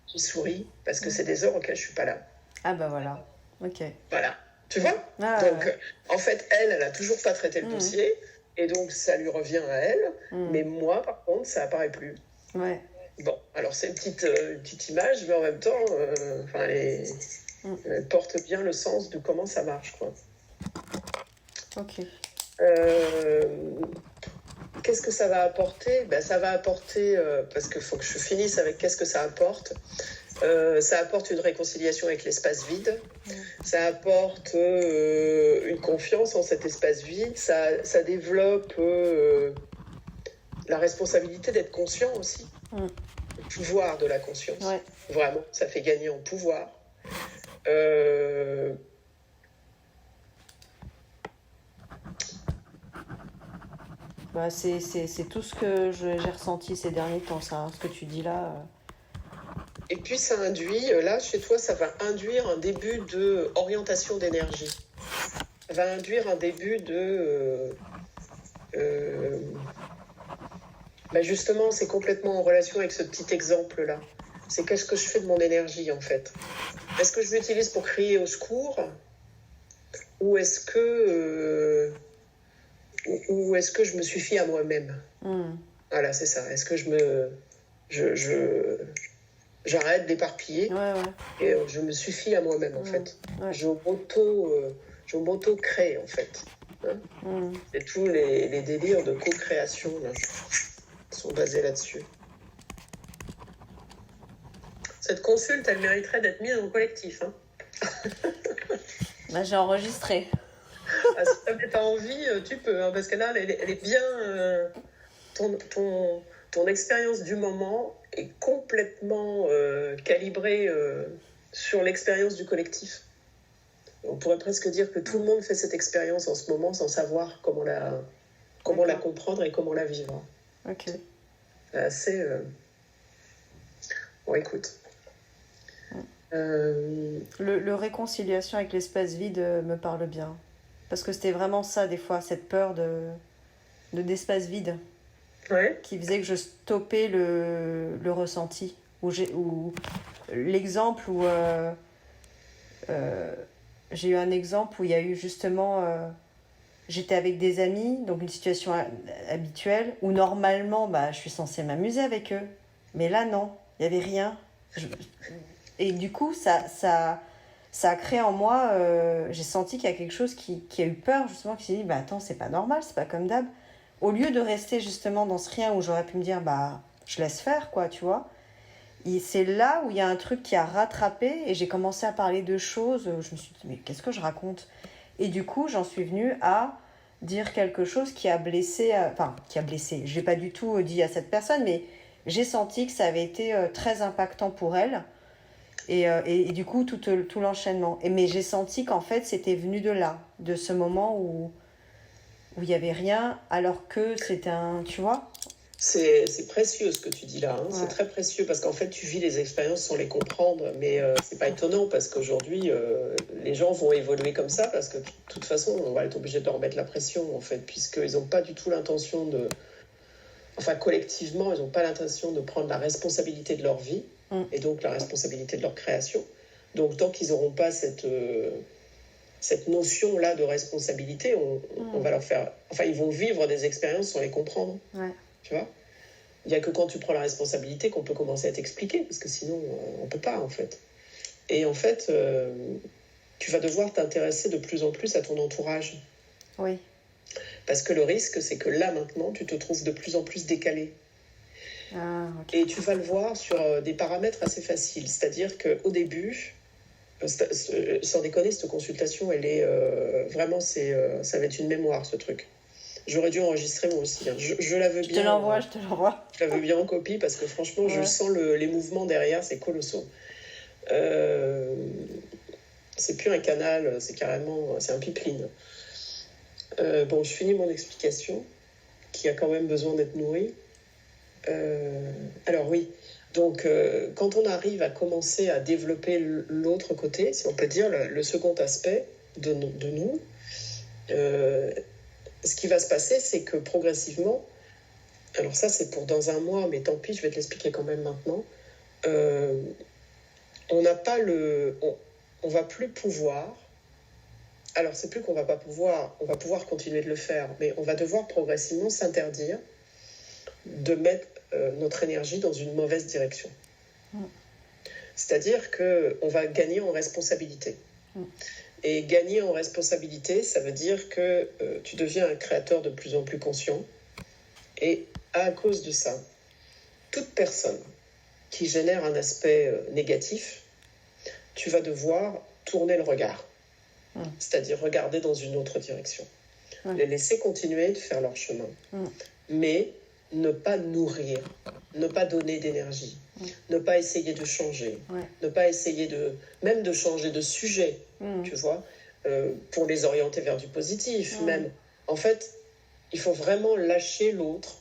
J'ai souri, parce que c'est des heures auxquelles je ne suis pas là. Ah bah voilà, ok. Voilà, tu vois. Donc, en fait, elle a toujours pas traité le dossier, et donc ça lui revient à elle, mais moi, par contre, ça apparaît plus. Bon, alors c'est une petite image, mais en même temps, elle porte bien le sens de comment ça marche, quoi. Ok. Qu'est-ce que ça va apporter ? Ça va apporter, parce qu'il faut que je finisse avec qu'est-ce que ça apporte. Ça apporte une réconciliation avec l'espace vide. Ça apporte une confiance en cet espace vide. Ça développe la responsabilité d'être conscient aussi. Le pouvoir de la conscience. Vraiment, ça fait gagner en pouvoir. C'est tout ce que j'ai ressenti ces derniers temps, ça, ce que tu dis là. Et puis ça induit, là chez toi, ça va induire un début d'orientation d'énergie. Ça va induire un début de... justement, c'est complètement en relation avec ce petit exemple-là. C'est qu'est-ce que je fais de mon énergie, en fait ? Est-ce que je l'utilise pour crier au secours ? Ou est-ce que je me suffis à moi-même ? Voilà, c'est ça. Est-ce que j'arrête d'éparpiller et je me suffis à moi-même, en fait. Je m'auto-crée, en fait. Et tous les délires de co-création là, sont basés là-dessus. Cette consulte, elle mériterait d'être mise en collectif. J'ai enregistré. Si tu as envie, tu peux, parce que là, elle est bien... ton expérience du moment est complètement calibrée sur l'expérience du collectif. On pourrait presque dire que tout le monde fait cette expérience en ce moment sans savoir comment la comprendre et comment la vivre. Ok. Assez... Bon, écoute. Le réconciliation avec l'espace vide me parle bien. Parce que c'était vraiment ça, des fois, cette peur d'espace vide. Qui faisait que je stoppais le ressenti. Ou l'exemple où... j'ai eu un exemple où il y a eu justement... j'étais avec des amis, donc une situation habituelle, où normalement, je suis censée m'amuser avec eux. Mais là, non, il n'y avait rien. Et du coup, ça a créé en moi... j'ai senti qu'il y a quelque chose qui a eu peur, justement, qui s'est dit, attends, c'est pas normal, c'est pas comme d'hab. Au lieu de rester justement dans ce rien où j'aurais pu me dire, je laisse faire, quoi, tu vois. Et c'est là où il y a un truc qui a rattrapé et j'ai commencé à parler de choses. Je me suis dit, mais qu'est-ce que je raconte ? Et du coup, j'en suis venue à dire quelque chose qui a blessé. Qui a blessé. Je l'ai pas du tout dit à cette personne, mais j'ai senti que ça avait été très impactant pour elle. Et du coup, tout l'enchaînement. Mais j'ai senti qu'en fait, c'était venu de là, de ce moment où il n'y avait rien, alors que c'était un... Tu vois ? C'est précieux ce que tu dis là, c'est très précieux parce qu'en fait tu vis les expériences sans les comprendre, mais c'est pas étonnant parce qu'aujourd'hui les gens vont évoluer comme ça parce que de toute façon on va être obligé de leur mettre la pression en fait, puisqu'ils n'ont pas du tout l'intention de... Enfin collectivement ils n'ont pas l'intention de prendre la responsabilité de leur vie et donc la responsabilité de leur création. Donc tant qu'ils n'auront pas cette cette notion-là de responsabilité, on va leur faire... Enfin, ils vont vivre des expériences sans les comprendre. Ouais. Tu vois ? Il n'y a que quand tu prends la responsabilité qu'on peut commencer à t'expliquer, parce que sinon, on ne peut pas, en fait. Et en fait, tu vas devoir t'intéresser de plus en plus à ton entourage. Oui. Parce que le risque, c'est que là, maintenant, tu te trouves de plus en plus décalé. Ah, okay. Et tu vas le voir sur des paramètres assez faciles. C'est-à-dire qu'au début... sans déconner, cette consultation, elle est vraiment, ça va être une mémoire, ce truc. J'aurais dû enregistrer moi aussi. Hein. Je la veux bien. Je te l'envoie. Je la veux bien en copie parce que franchement, je sens les mouvements derrière, c'est colossaux. C'est plus un canal, c'est un pipeline. Bon, je finis mon explication, qui a quand même besoin d'être nourrie. Alors oui. Donc, quand on arrive à commencer à développer l'autre côté, si on peut dire, le second aspect de nous, ce qui va se passer, c'est que progressivement, alors ça c'est pour dans un mois, mais tant pis, je vais te l'expliquer quand même maintenant, on n'a pas on va plus pouvoir, alors c'est plus qu'on va pas pouvoir, on va pouvoir continuer de le faire, mais on va devoir progressivement s'interdire de mettre notre énergie dans une mauvaise direction. C'est-à-dire qu'on va gagner en responsabilité. Et gagner en responsabilité, ça veut dire que tu deviens un créateur de plus en plus conscient. Et à cause de ça, toute personne qui génère un aspect négatif, tu vas devoir tourner le regard. C'est-à-dire regarder dans une autre direction. Les laisser continuer de faire leur chemin. Mais ne pas nourrir, ne pas donner d'énergie, ne pas essayer de changer, ne pas essayer même de changer de sujet, tu vois, pour les orienter vers du positif, même. En fait, il faut vraiment lâcher l'autre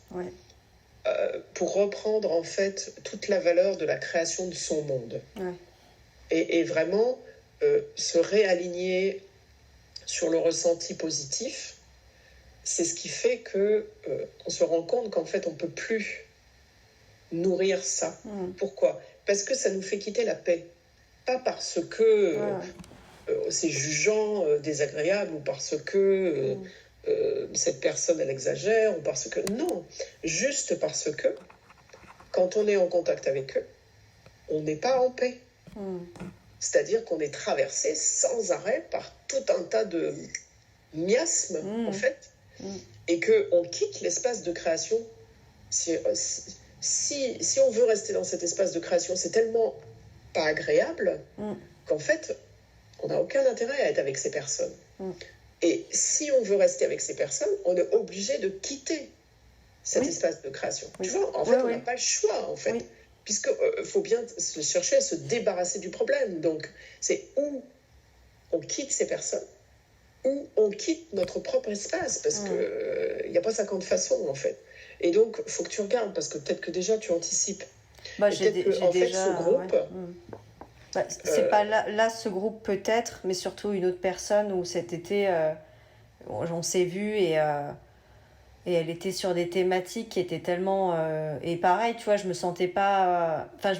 pour reprendre, en fait, toute la valeur de la création de son monde. Et vraiment se réaligner sur le ressenti positif. C'est ce qui fait que on se rend compte qu'en fait, on ne peut plus nourrir ça. Pourquoi ? Parce que ça nous fait quitter la paix. Pas parce que c'est jugeant, désagréable, ou parce que cette personne, elle exagère, ou parce que... Non, juste parce que quand on est en contact avec eux, on n'est pas en paix. C'est-à-dire qu'on est traversé sans arrêt par tout un tas de miasmes, en fait, et qu'on quitte l'espace de création. Si on veut rester dans cet espace de création, c'est tellement pas agréable qu'en fait, on n'a aucun intérêt à être avec ces personnes. Et si on veut rester avec ces personnes, on est obligé de quitter cet espace de création. Tu vois, en fait, on n'a pas le choix, en fait. Puisqu'il faut bien se chercher à se débarrasser du problème. Donc, c'est où on quitte ces personnes, où on quitte notre propre espace, parce qu'il n'y a pas 50 façons, en fait. Et donc, il faut que tu regardes, parce que peut-être que déjà, tu anticipes. J'ai en fait, ce groupe... c'est pas là, ce groupe peut-être, mais surtout une autre personne où cet été, on s'est vu et elle était sur des thématiques qui étaient tellement... et pareil, tu vois, je me sentais pas... Enfin,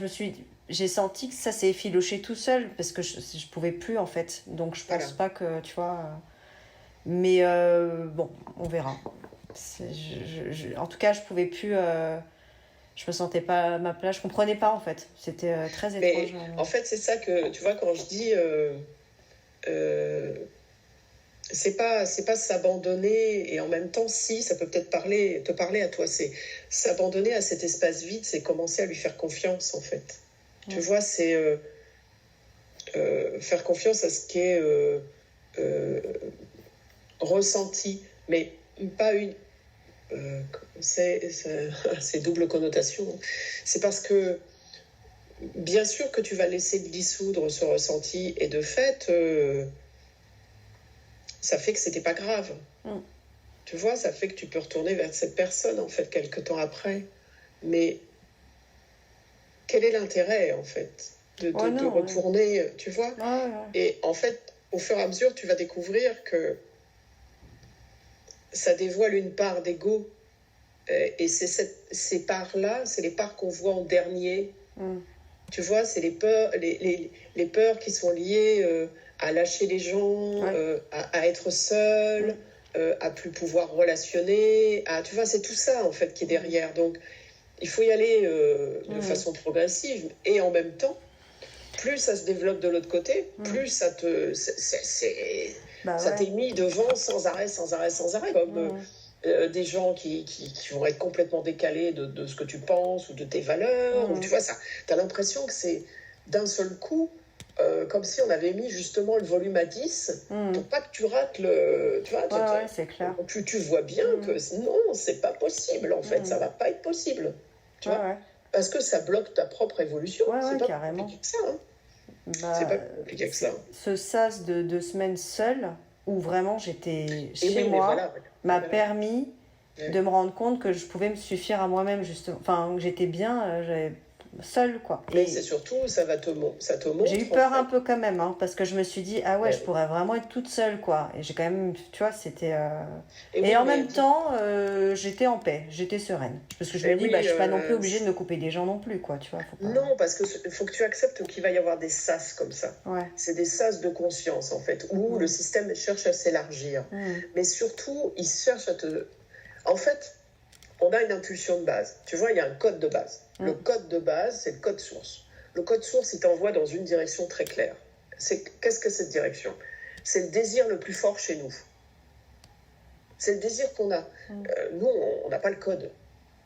j'ai senti que ça s'est effiloché tout seul, parce que je pouvais plus, en fait. Donc, je pense pas que, tu vois... mais bon, on verra. En tout cas, je pouvais plus... je me sentais pas à ma place, je comprenais pas, en fait. C'était très étrange. Mais en fait, c'est ça que, tu vois, quand je dis... c'est pas s'abandonner, et en même temps, si, ça peut peut-être te parler à toi, c'est s'abandonner à cet espace vide, c'est commencer à lui faire confiance, en fait. Tu vois, c'est faire confiance à ce qui est ressenti, mais pas une... c'est double connotation. C'est parce que, bien sûr que tu vas laisser dissoudre ce ressenti, et de fait... ça fait que c'était pas grave. Tu vois, ça fait que tu peux retourner vers cette personne, en fait, quelques temps après. Mais quel est l'intérêt, en fait, de retourner, tu vois ? Et en fait, au fur et à mesure, tu vas découvrir que ça dévoile une part d'ego. Et ces parts-là, c'est les parts qu'on voit en dernier. Tu vois, c'est les peurs qui sont liées à lâcher les gens, Ouais. à être seul, à plus pouvoir relationner. Tu vois, c'est tout ça, en fait, qui est derrière. Donc, il faut y aller de façon progressive. Et en même temps, plus ça se développe de l'autre côté, plus ça te... Bah ça ouais. t'est mis devant sans arrêt, comme des gens qui vont être complètement décalés de ce que tu penses ou de tes valeurs. Ou, tu vois, ça, t'as l'impression que c'est d'un seul coup, comme si on avait mis justement le volume à 10 pour pas que tu rates le... Tu vois, Ouais, c'est clair. tu vois bien que non, c'est pas possible, en fait. Ça va pas être possible. Tu vois, Ouais. parce que ça bloque ta propre évolution. C'est pas Carrément. plus compliqué que ça. Hein. Bah, C'est pas plus compliqué que ça. ce sas de 2 semaines seule, où vraiment j'étais chez oui, moi, voilà. m'a permis de me rendre compte que je pouvais me suffire à moi-même, justement. Enfin, que j'étais bien seule, quoi. Mais c'est surtout, ça te montre. J'ai eu peur un peu quand même, hein, parce que je me suis dit, ah ouais, je pourrais vraiment être toute seule, quoi. Et j'ai quand même, tu vois, c'était... Et en même temps, j'étais en paix, j'étais sereine. Parce que je me dis, je suis pas non plus obligée de me couper des gens non plus, quoi, tu vois. Faut pas... Non, parce que faut que tu acceptes qu'il va y avoir des sas comme ça. Ouais. C'est des sas de conscience, en fait, où le système cherche à s'élargir. Mais surtout, il cherche à te... En fait, on a une impulsion de base. Tu vois, il y a un code de base. Le code de base, c'est le code source. Le code source, il t'envoie dans une direction très claire. Qu'est-ce que cette direction ? C'est le désir le plus fort chez nous. C'est le désir qu'on a. Nous, on n'a pas le code.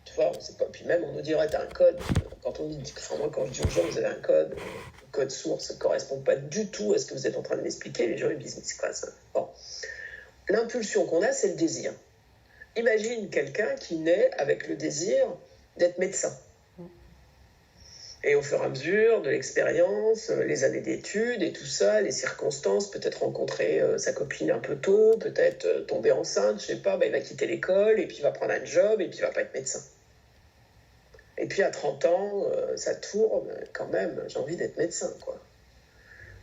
Tu vois, on sait pas. Puis même, on nous dirait, t'as un code. Quand on dit, moi, quand je dis aux gens, vous avez un code, le code source ne correspond pas du tout à ce que vous êtes en train de m'expliquer. Les gens, ils me disent, mais c'est quoi ça ? Bon. L'impulsion qu'on a, c'est le désir. Imagine quelqu'un qui naît avec le désir d'être médecin. Et au fur et à mesure de l'expérience, les années d'études et tout ça, les circonstances, peut-être rencontrer sa copine un peu tôt, peut-être tomber enceinte, je sais pas, il va quitter l'école et puis il va prendre un job et puis il va pas être médecin. Et puis à 30 ans, ça tourne, quand même, j'ai envie d'être médecin, quoi.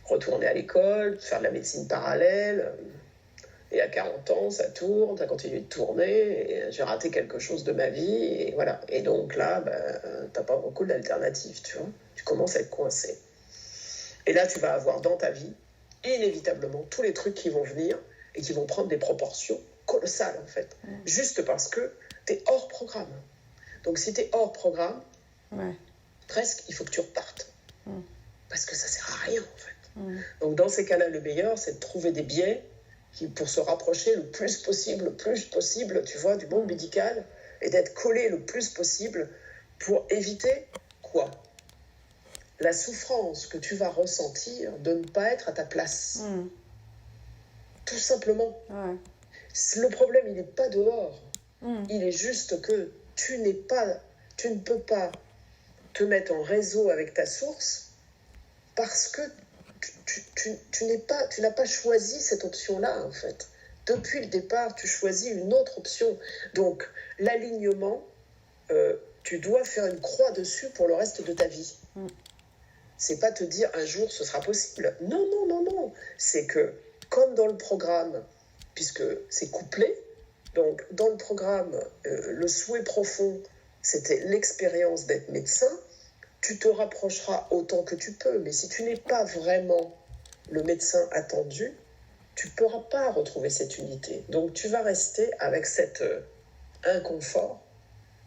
Retourner à l'école, faire de la médecine parallèle... Et à 40 ans, ça tourne, ça continue de tourner, et j'ai raté quelque chose de ma vie, et voilà. Et donc là, t'as pas beaucoup d'alternatives, tu vois. Tu commences à être coincé. Et là, tu vas avoir dans ta vie, inévitablement, tous les trucs qui vont venir et qui vont prendre des proportions colossales, en fait. Juste parce que t'es hors programme. Donc si t'es hors programme, presque, il faut que tu repartes. Parce que ça sert à rien, en fait. Donc dans ces cas-là, le meilleur, c'est de trouver des biais pour se rapprocher le plus possible, tu vois, du monde médical, et d'être collé le plus possible pour éviter quoi ? La souffrance que tu vas ressentir de ne pas être à ta place. Tout simplement. Le problème, il n'est pas dehors. Il est juste que tu ne peux pas te mettre en réseau avec ta source parce que tu n'as pas choisi cette option-là, en fait. Depuis le départ, tu choisis une autre option. Donc, l'alignement, tu dois faire une croix dessus pour le reste de ta vie. C'est pas te dire un jour ce sera possible. Non. C'est que, comme dans le programme, puisque c'est couplé, donc dans le programme, le souhait profond, c'était l'expérience d'être médecin. Tu te rapprocheras autant que tu peux, mais si tu n'es pas vraiment le médecin attendu, tu ne pourras pas retrouver cette unité. Donc tu vas rester avec cet inconfort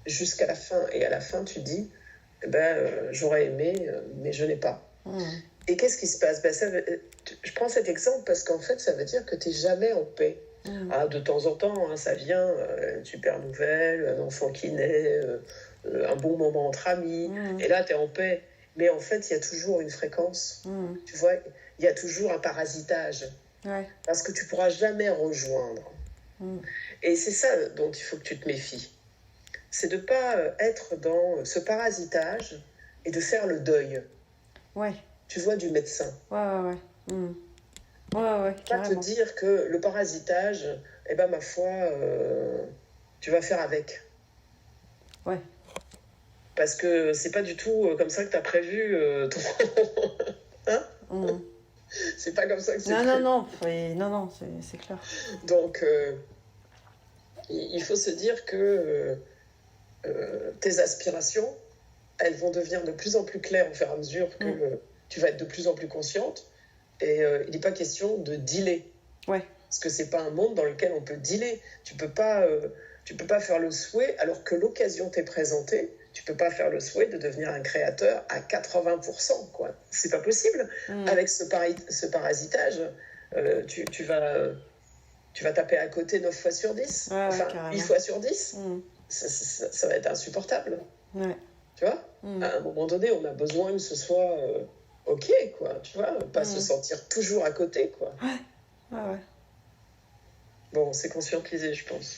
jusqu'à la fin. Et à la fin, tu dis, j'aurais aimé, mais je n'ai pas. Et qu'est-ce qui se passe ? Je prends cet exemple parce qu'en fait, ça veut dire que tu n'es jamais en paix. De temps en temps, ça vient, une super nouvelle, un enfant qui naît... un bon moment entre amis, et là, tu es en paix. Mais en fait, il y a toujours une fréquence. Tu vois, il y a toujours un parasitage. Parce que tu ne pourras jamais rejoindre. Et c'est ça dont il faut que tu te méfies. C'est de ne pas être dans ce parasitage et de faire le deuil. Tu vois, du médecin. Pas te dire que le parasitage, ma foi, tu vas faire avec. Parce que c'est pas du tout comme ça que tu as prévu ton... hein ? C'est pas comme ça que c'est prévu. Non, c'est clair. Donc, il faut se dire que tes aspirations, elles vont devenir de plus en plus claires au fur et à mesure que tu vas être de plus en plus consciente. Et il n'est pas question de dealer. Ouais. Parce que c'est pas un monde dans lequel on peut dealer. Tu peux pas faire le souhait, alors que l'occasion t'est présentée, tu peux pas faire le souhait de devenir un créateur à 80%, quoi. C'est pas possible. Avec ce parasitage, tu vas taper à côté 9 fois sur 10. Ouais, enfin, carrément. 8 fois sur 10. Ça va être insupportable. Ouais. Tu vois, à un moment donné, on a besoin que ce soit OK, quoi. Tu vois, pas se sentir toujours à côté, quoi. Ouais. Bon, c'est conscientisé, je pense.